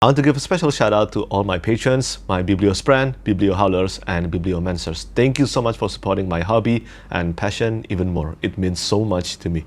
I want to give a special shout out to all my patrons, my Bibliosprand, Bibliohowlers, and Bibliomancers. Thank you so much for supporting my hobby and passion even more. It means so much to me.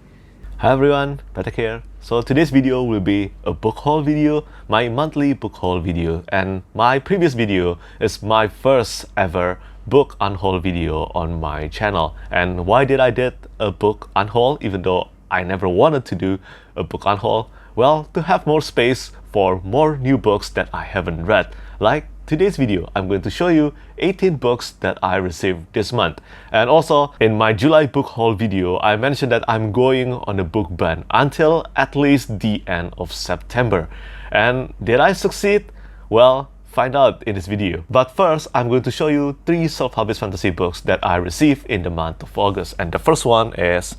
Hi everyone, Petrik here. So today's video will be a book haul video, my monthly book haul video. And my previous video is my first ever book unhaul video on my channel. And why did I did a book unhaul even though I never wanted to do a book unhaul? Well, to have more space for more new books that I haven't read. Like today's video, I'm going to show you 18 books that I received this month. And also, in my July book haul video, I mentioned that I'm going on a book ban until at least the end of September. And did I succeed? Well, find out in this video. But first, I'm going to show you 3 self-published fantasy books that I received in the month of August. And the first one is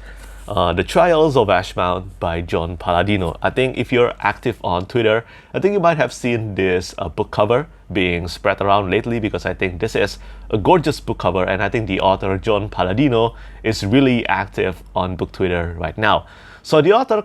The Trials of Ashmount by John Palladino. I think if you're active on Twitter, I think you might have seen this book cover being spread around lately, because I think this is a gorgeous book cover, and I think the author John Palladino is really active on book Twitter right now. So the author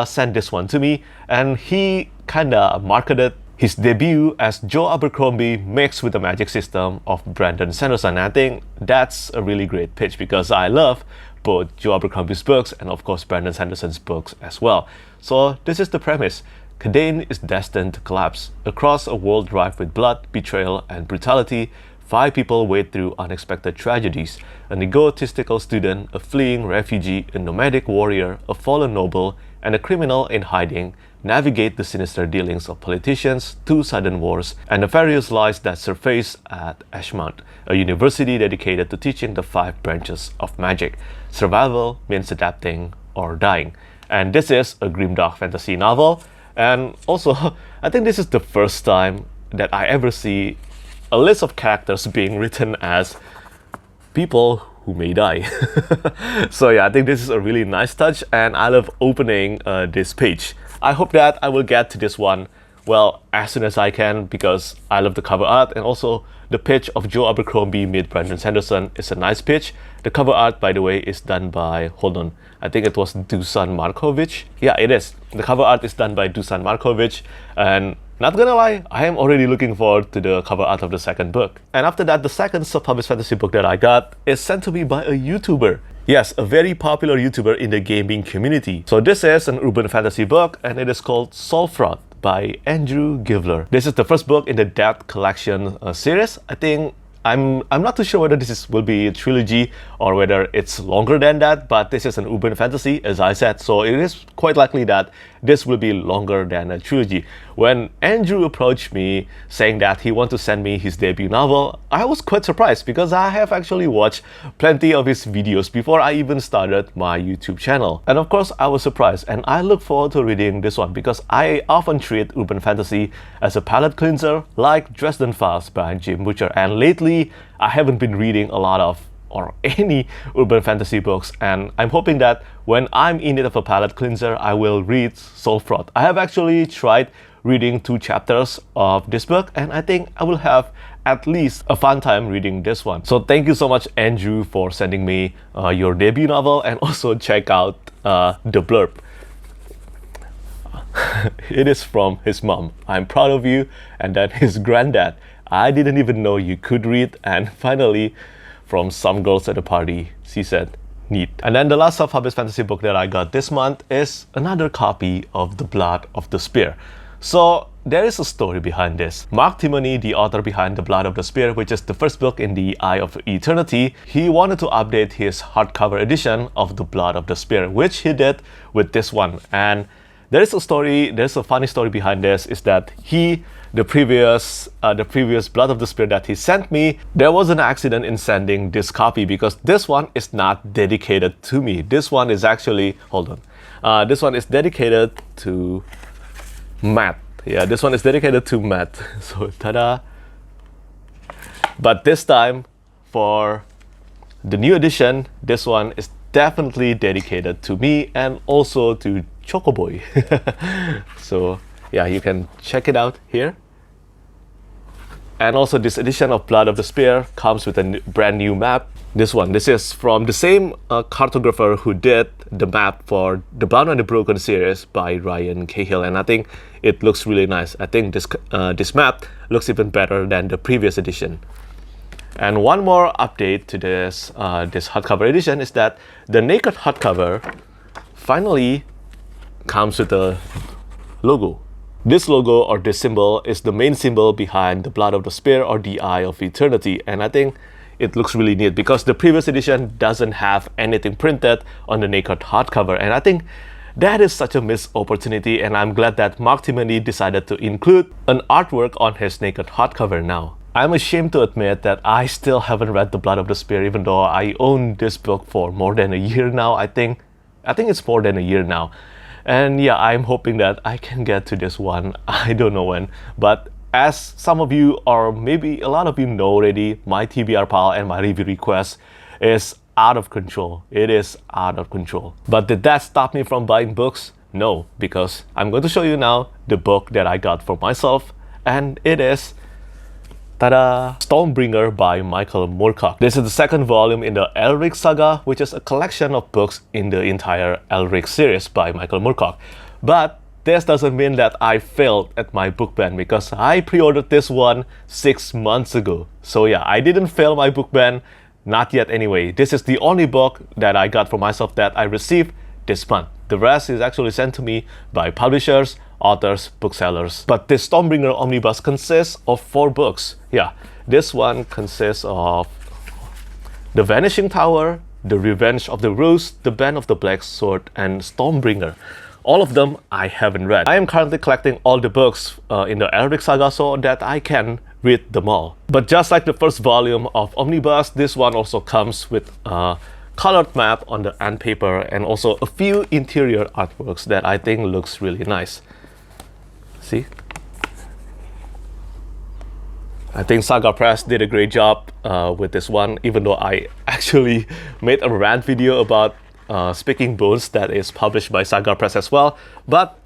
sent this one to me, and he kinda marketed his debut as Joe Abercrombie mixed with the magic system of Brandon Sanderson. I think that's a really great pitch because I love both Joe Abercrombie's books and of course Brandon Sanderson's books as well. So this is the premise. Cadane is destined to collapse. Across a world rife with blood, betrayal, and brutality, 5 people wade through unexpected tragedies. An egotistical student, a fleeing refugee, a nomadic warrior, a fallen noble, and a criminal in hiding navigate the sinister dealings of politicians, 2 sudden wars, and the various lies that surface at Ashmount, a university dedicated to teaching the 5 branches of magic. Survival means adapting or dying. And this is a grimdark fantasy novel. And also, I think this is the first time that I ever see a list of characters being written as people who may die. So yeah, I think this is a really nice touch, and I love opening this page. I hope that I will get to this one, well, as soon as I can, because I love the cover art, and also the pitch of Joe Abercrombie meet Brandon Sanderson is a nice pitch. The cover art, by the way, is done by, hold on, I think it was Dusan Markovic. Yeah, it is. The cover art is done by Dusan Markovic, and not gonna lie, I am already looking forward to the cover art of the second book. And after that, the second self-published fantasy book that I got is sent to me by a YouTuber. Yes, a very popular YouTuber in the gaming community. So this is an urban fantasy book, and it is called Solfrot by Andrew Givler. This is the first book in the Death Collection series. I think I'm not too sure whether this will be a trilogy or whether it's longer than that, but this is an urban fantasy, as I said, so it is quite likely that this will be longer than a trilogy. When Andrew approached me saying that he wanted to send me his debut novel, I was quite surprised because I have actually watched plenty of his videos before I even started my YouTube channel. And of course, I was surprised, and I look forward to reading this one because I often treat urban fantasy as a palate cleanser, like Dresden Files by Jim Butcher, and lately I haven't been reading a lot of or any urban fantasy books, and I'm hoping that when I'm in need of a palate cleanser, I will read Solfrot. I have actually tried reading 2 chapters of this book, and I think I will have at least a fun time reading this one. So thank you so much, Andrew, for sending me your debut novel, and also check out the blurb. It is from his mom. I'm proud of you. And then his granddad. I didn't even know you could read. And finally, from some girls at the party, she said, neat. And then the last self-published fantasy book that I got this month is another copy of The Blood of the Spear. So there is a story behind this. Mark Timoney, the author behind The Blood of the Spear, which is the first book in the Eye of Eternity, he wanted to update his hardcover edition of The Blood of the Spear, which he did with this one. And there's a funny story behind this, is that the previous Blood of the Spear that he sent me, there was an accident in sending this copy because this one is not dedicated to me. This one is actually, hold on, this one is dedicated to Matt. Yeah, this one is dedicated to Matt. So, ta-da! But this time, for the new edition, this one is definitely dedicated to me and also to Chocoboy. So yeah, you can check it out here. And also this edition of Blood of the Spear comes with a brand new map. This is from the same cartographer who did the map for the Bound and the Broken series by Ryan Cahill, and I think it looks really nice. I think this map looks even better than the previous edition. And one more update to this hardcover edition is that the naked hardcover finally comes with a logo. This logo, or this symbol, is the main symbol behind the Blood of the Spear or the Eye of Eternity, and I think it looks really neat because the previous edition doesn't have anything printed on the naked hardcover, and I think that is such a missed opportunity, and I'm glad that Mark Timony decided to include an artwork on his naked hardcover now. I'm ashamed to admit that I still haven't read The Blood of the Spear, even though I own this book for more than a year now. I think it's more than a year now. And yeah, I'm hoping that I can get to this one. I don't know when, but as some of you, or maybe a lot of you know already, my TBR pile and my review request is out of control. It is out of control. But did that stop me from buying books? No, because I'm going to show you now the book that I got for myself, and it is ta-da! Stormbringer by Michael Moorcock. This is the second volume in the Elric saga, which is a collection of books in the entire Elric series by Michael Moorcock. But this doesn't mean that I failed at my book ban, because I pre-ordered this one 6 months ago. So yeah, I didn't fail my book ban, not yet anyway. This is the only book that I got for myself that I received this month. The rest is actually sent to me by publishers, authors, booksellers. But this Stormbringer Omnibus consists of 4 books. Yeah, this one consists of The Vanishing Tower, The Revenge of the Rose, The Band of the Black Sword, and Stormbringer. All of them I haven't read. I am currently collecting all the books in the Elric saga so that I can read them all. But just like the first volume of Omnibus, this one also comes with a colored map on the end paper and also a few interior artworks that I think looks really nice. See? I think Saga Press did a great job with this one, even though I actually made a rant video about Speaking Bones that is published by Saga Press as well. But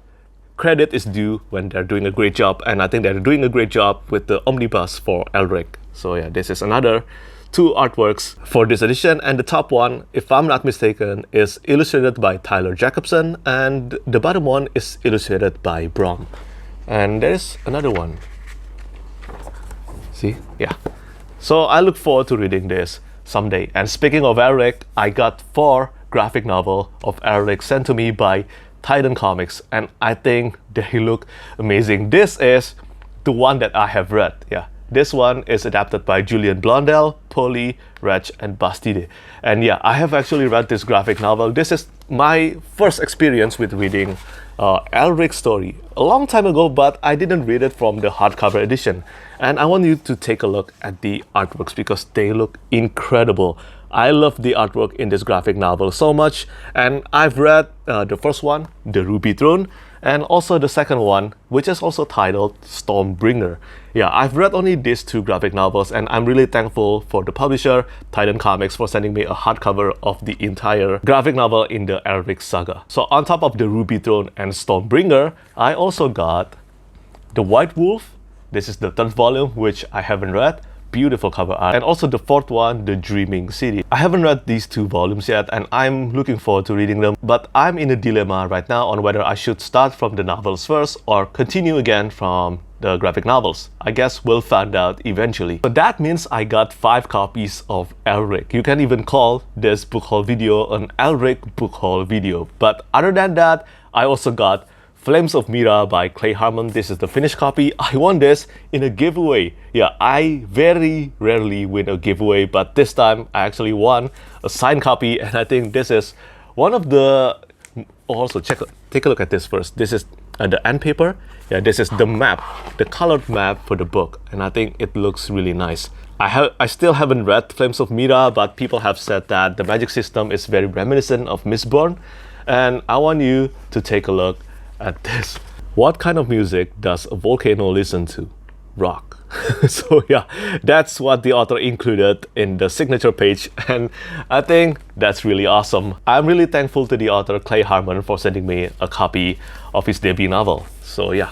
credit is due when they're doing a great job, and I think they're doing a great job with the omnibus for Elric. So yeah, this is another 2 artworks for this edition, and the top one, if I'm not mistaken, is illustrated by Tyler Jacobson, and the bottom one is illustrated by Brom. And there's another one. See? Yeah. So I look forward to reading this someday. And speaking of Elric, I got 4 graphic novels of Elric sent to me by Titan Comics, and I think they look amazing. This is the one that I have read. Yeah. This one is adapted by Julian Blondell, Polly, Reg, and Bastide. And yeah, I have actually read this graphic novel. This is my first experience with reading Elric's story a long time ago, but I didn't read it from the hardcover edition. And I want you to take a look at the artworks because they look incredible. I love the artwork in this graphic novel so much, and I've read the first one, The Ruby Throne, and also the second one, which is also titled Stormbringer. Yeah, I've read only these 2 graphic novels, and I'm really thankful for the publisher, Titan Comics, for sending me a hardcover of the entire graphic novel in the Elric saga. So on top of The Ruby Throne and Stormbringer, I also got The White Wolf. This is the 3rd volume, which I haven't read. Beautiful cover art. And also the 4th one, The Dreaming City. I haven't read these 2 volumes yet, and I'm looking forward to reading them, but I'm in a dilemma right now on whether I should start from the novels first or continue again from the graphic novels. I guess we'll find out eventually. But that means I got 5 copies of Elric. You can even call this book haul video an Elric book haul video. But other than that, I also got Flames of Mira by Clay Harmon. This is the finished copy. I won this in a giveaway. Yeah, I very rarely win a giveaway, but this time I actually won a signed copy, and I think this is one of the... Also, take a look at this first. This is the end paper. Yeah, this is the map, the colored map for the book, and I think it looks really nice. I still haven't read Flames of Mira, but people have said that the magic system is very reminiscent of Mistborn, and I want you to take a look at this. What kind of music does a volcano listen to? Rock. So yeah, that's what the author included in the signature page, and I think that's really awesome. I'm really thankful to the author Clay Harmon for sending me a copy of his debut novel. So yeah,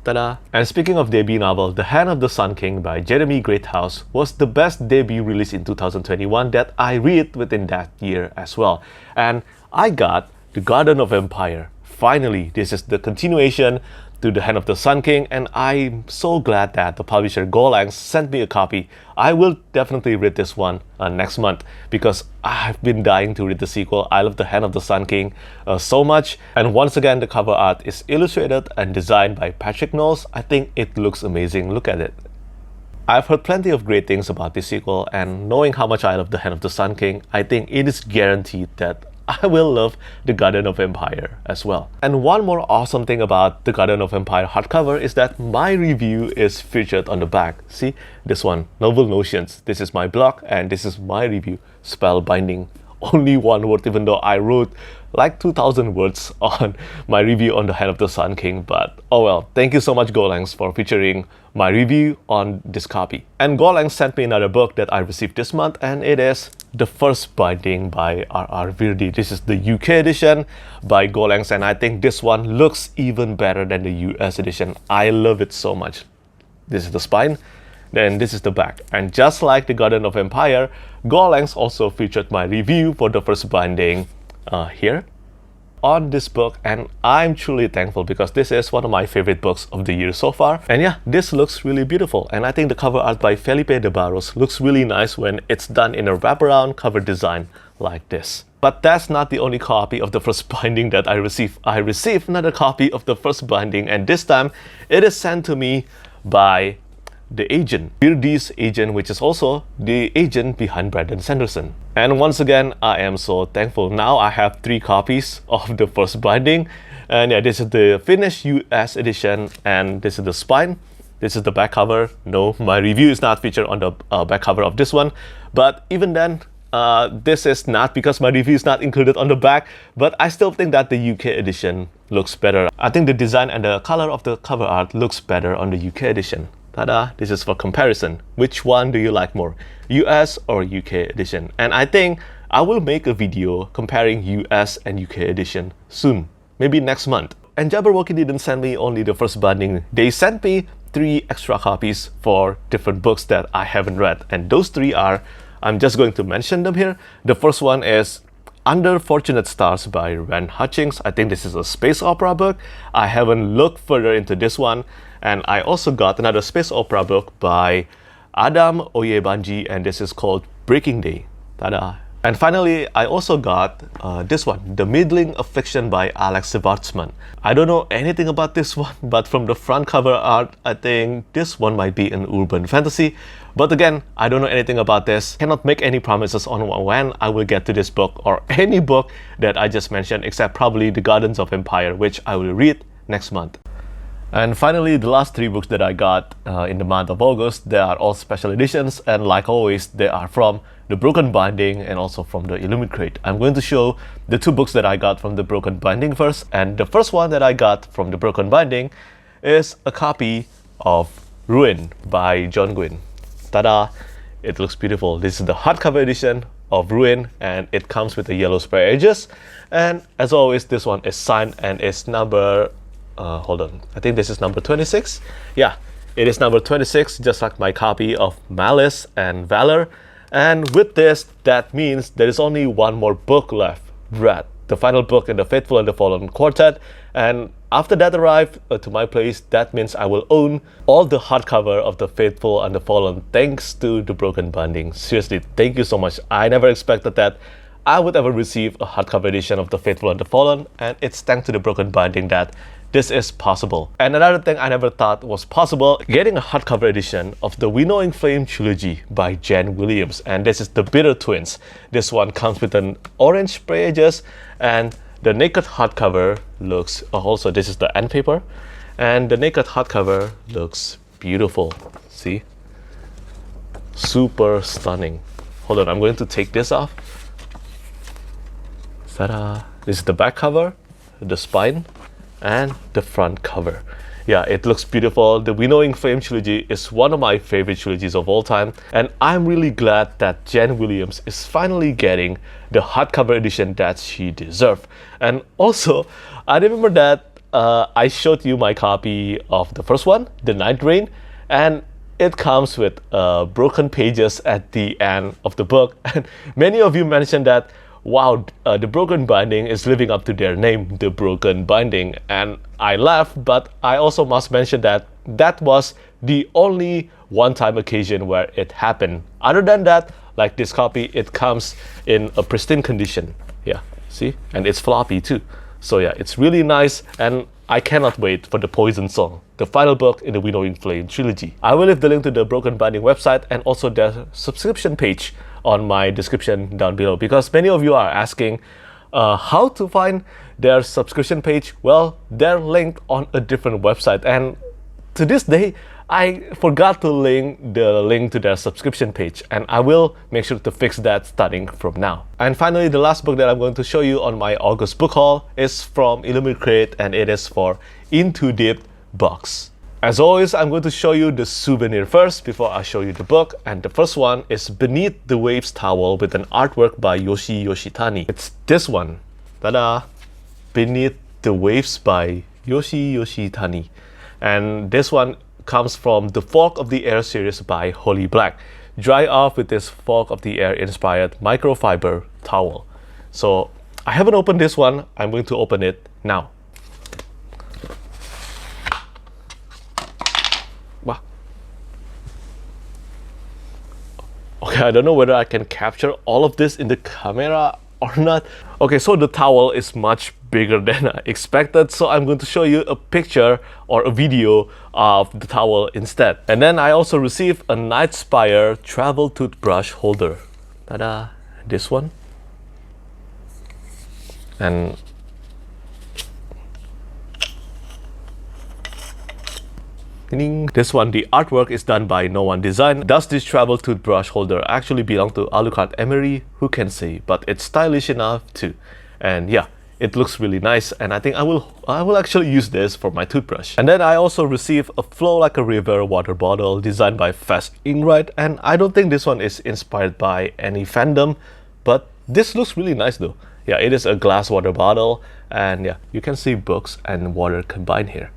ta-da! And speaking of debut novel, The Hand of the Sun King by Jeremy Greathouse was the best debut release in 2021 that I read within that year as well. And I got The Garden of Empire. Finally, this is the continuation to The Hand of the Sun King, and I'm so glad that the publisher Golang sent me a copy. I will definitely read this one next month because I've been dying to read the sequel. I love The Hand of the Sun King so much. And once again, the cover art is illustrated and designed by Petrik. I think it looks amazing. Look at it. I've heard plenty of great things about this sequel, and knowing how much I love The Hand of the Sun King, I think it is guaranteed that I will love The Garden of Empire as well. And one more awesome thing about The Garden of Empire hardcover is that my review is featured on the back. See, this one, Novel Notions. This is my blog and this is my review, Spellbinding. Only one word, even though I wrote like 2,000 words on my review on The Hand of the Sun King. But oh well, thank you so much Golang for featuring my review on this copy. And Golang sent me another book that I received this month, and it is The First Binding by R.R. Virdi. This is the UK edition by Golang, and I think this one looks even better than the US edition. I love it so much. This is the spine, then this is the back. And just like The Garden of Empire, Golang also featured my review for The First Binding here on this book, and I'm truly thankful because this is one of my favorite books of the year so far. And yeah, this looks really beautiful, and I think the cover art by Felipe de Barros looks really nice when it's done in a wraparound cover design like this. But that's not the only copy of The First Binding that I received. I received another copy of The First Binding, and this time it is sent to me by the agent, Virdi's agent, which is also the agent behind Brandon Sanderson. And once again, I am so thankful. Now I have 3 copies of The First Binding, and yeah, this is the finished US edition, and this is the spine. This is the back cover. No, my review is not featured on the back cover of this one, but even then, this is not because my review is not included on the back, but I still think that the UK edition looks better. I think the design and the color of the cover art looks better on the UK edition. Ta-da! This is for comparison. Which one do you like more, US or UK edition? And I think I will make a video comparing US and UK edition soon, maybe next month. And Jabberwocky didn't send me only The First Binding. They sent me 3 extra copies for different books that I haven't read. And those 3 are, I'm just going to mention them here. The first one is Under Fortunate Stars by Ren Hutchings. I think this is a space opera book. I haven't looked further into this one. And I also got another space opera book by Adam Oyebanji, and this is called Breaking Day. Ta-da! And finally, I also got this one, The Middling of Fiction by Alex Schwartzman. I don't know anything about this one, but from the front cover art, I think this one might be an urban fantasy. But again, I don't know anything about this. Cannot make any promises on when I will get to this book or any book that I just mentioned, except probably The Gardens of Empire, which I will read next month. And finally, the last 3 books that I got in the month of August, they are all special editions, and like always, they are from the Broken Binding and also from the Illumicrate. I'm going to show the 2 books that I got from the Broken Binding first, and the first one that I got from the Broken Binding is a copy of Ruin by John Gwynne. Ta-da! It looks beautiful. This is the hardcover edition of Ruin, and it comes with the yellow spray edges. And as always, this one is signed and is number hold on, I think this is number 26. Yeah, it is number 26, just like my copy of Malice and Valor. And with this, that means there is only one more book left, Red, the final book in the Faithful and the Fallen quartet. And after that arrived to my place, that means I will own all the hardcover of the Faithful and the Fallen thanks to the Broken Binding. Seriously, thank you so much. I never expected that I would ever receive a hardcover edition of the Faithful and the Fallen, and it's thanks to the Broken Binding that this is possible. And another thing I never thought was possible, getting a hardcover edition of the Winnowing Flame trilogy by Jen Williams, and this is the Bitter Twins. This one comes with an orange spray edges, and the naked hardcover looks, also this is the end paper, and the naked hardcover looks beautiful. See? Super stunning. Hold on, I'm going to take this off. Ta-da! This is the back cover, the spine, and the front cover. Yeah, it looks beautiful. The Winnowing Flame trilogy is one of my favorite trilogies of all time, and I'm really glad that Jen Williams is finally getting the hardcover edition that she deserved. And also, I remember that I showed you my copy of the first one, The Night Rain, and it comes with broken pages at the end of the book. And many of you mentioned that, wow, the broken binding is living up to their name, the broken binding. And I laughed, but I also must mention that that was the only one-time occasion where it happened. Other than that, like this copy, it comes in a pristine condition. Yeah, see? And it's floppy too. So yeah, it's really nice, and I cannot wait for the Poison Song, the final book in the Winnowing Flame trilogy. I will leave the link to the Broken Binding website and also their subscription page on my description down below, because many of you are asking how to find their subscription page. Well, they're linked on a different website, and to this day I forgot to link the link to their subscription page, and I will make sure to fix that starting from now. And finally, the last book that I'm going to show you on my August book haul is from Illumicrate, and it is for Into Deep box. As always, I'm going to show you the souvenir first before I show you the book, and the first one is Beneath the Waves towel with an artwork by Yoshi Yoshitani. It's this one. Ta-da! Beneath the Waves by Yoshi Yoshitani. And this one comes from the Fog of the Air series by Holy Black. Dry off with this Fog of the Air inspired microfiber towel. So I haven't opened this one. I'm going to open it now. Wow. Okay, I don't know whether I can capture all of this in the camera or not. Okay, so the towel is much bigger than I expected, so I'm going to show you a picture or a video of the towel instead. And then I also received a Nightspire travel toothbrush holder. Ta-da! This one. And this one, the artwork is done by No One Design. Does this travel toothbrush holder actually belong to Alucard Emery? Who can say? But it's stylish enough too. And yeah, it looks really nice, and I think I will actually use this for my toothbrush. And then I also received a Flow Like a River water bottle designed by Fast Inkwright, and I don't think this one is inspired by any fandom, but this looks really nice though. Yeah, it is a glass water bottle, and yeah, you can see books and water combined here.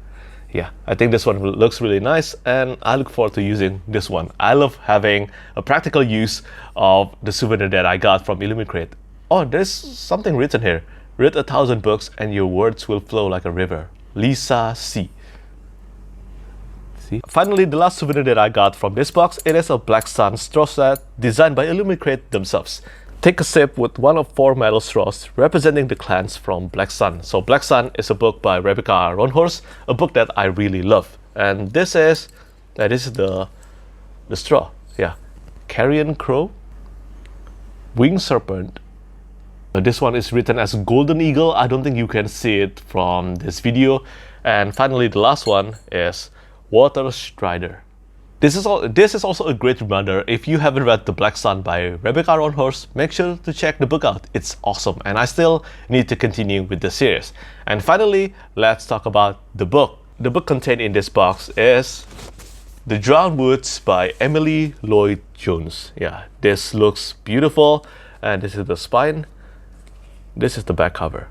Yeah, I think this one looks really nice, and I look forward to using this one. I love having a practical use of the souvenir that I got from Illumicrate. Oh, there's something written here. Read 1,000 books and your words will flow like a river. Lisa C. See? Finally, the last souvenir that I got from this box, it is a Black Sun straw set designed by Illumicrate themselves. Take a sip with one of 4 metal straws representing the clans from Black Sun. So Black Sun is a book by Rebecca Ronhorst, a book that I really love. And this is the straw. Yeah, Carrion Crow, Winged Serpent. This one is written as Golden Eagle. I don't think you can see it from this video. And finally, the last one is Water Strider. This is also a great reminder. If you haven't read The Black Sun by Rebecca Ronhorst, make sure to check the book out. It's awesome, and I still need to continue with the series. And finally, let's talk about the book. The book contained in this box is The Drowned Woods by Emily Lloyd Jones. Yeah, this looks beautiful, and this is the spine. This is the back cover.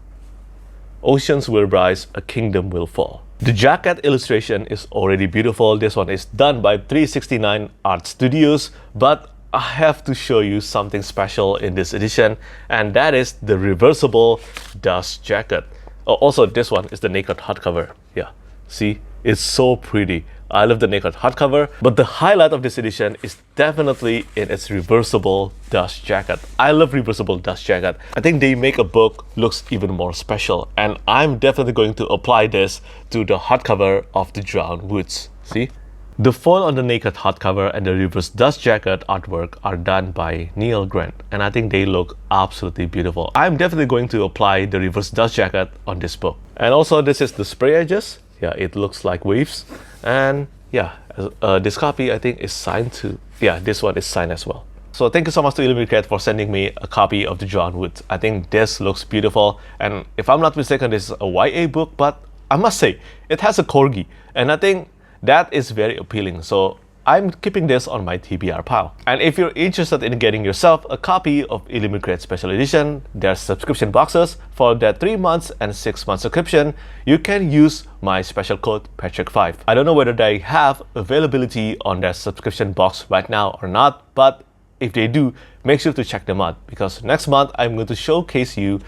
Oceans will rise, a kingdom will fall. The jacket illustration is already beautiful. This one is done by 369 Art Studios, but I have to show you something special in this edition, and that is the reversible dust jacket. Oh, also, this one is the naked hardcover. Yeah, see, it's so pretty. I love the naked hardcover, but the highlight of this edition is definitely in its reversible dust jacket. I love reversible dust jacket. I think they make a book looks even more special, and I'm definitely going to apply this to the hardcover of The Drowned Woods. See? The foil on the naked hardcover and the reverse dust jacket artwork are done by Neil Grant, and I think they look absolutely beautiful. I'm definitely going to apply the reverse dust jacket on this book. And also, this is the spray edges. Yeah, it looks like waves. And yeah, this copy I think is signed too. Yeah, this one is signed as well. So thank you so much to Illumicrate for sending me a copy of The Drowned Woods. I think this looks beautiful, and if I'm not mistaken, this is a YA book, but I must say it has a corgi, and I think that is very appealing. So I'm keeping this on my TBR pile. And if you're interested in getting yourself a copy of Illumicrate Special Edition, there's subscription boxes. For that 3 months and 6 month subscription, you can use my special code Petrik5. I don't know whether they have availability on their subscription box right now or not, but if they do, make sure to check them out, because next month I'm going to showcase you,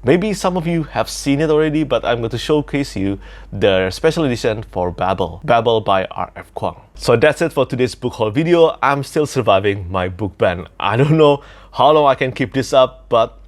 maybe some of you have seen it already, but I'm going to showcase you the special edition for Babel by R.F. Kuang. So that's it for today's book haul video. I'm still surviving my book ban. I don't know how long I can keep this up, but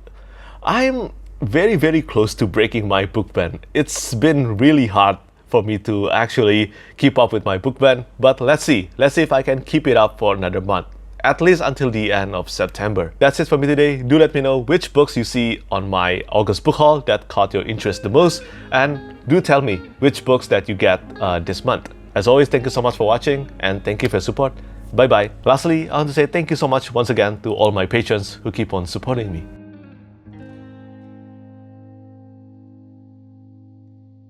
I'm very close to breaking my book ban. It's been really hard for me to actually keep up with my book ban, but let's see if I can keep it up for another month, at least until the end of September. That's it for me today. Do let me know which books you see on my August book haul that caught your interest the most, and do tell me which books that you get this month. As always, thank you so much for watching, and thank you for your support. Bye bye. Lastly, I want to say thank you so much once again to all my patrons who keep on supporting me.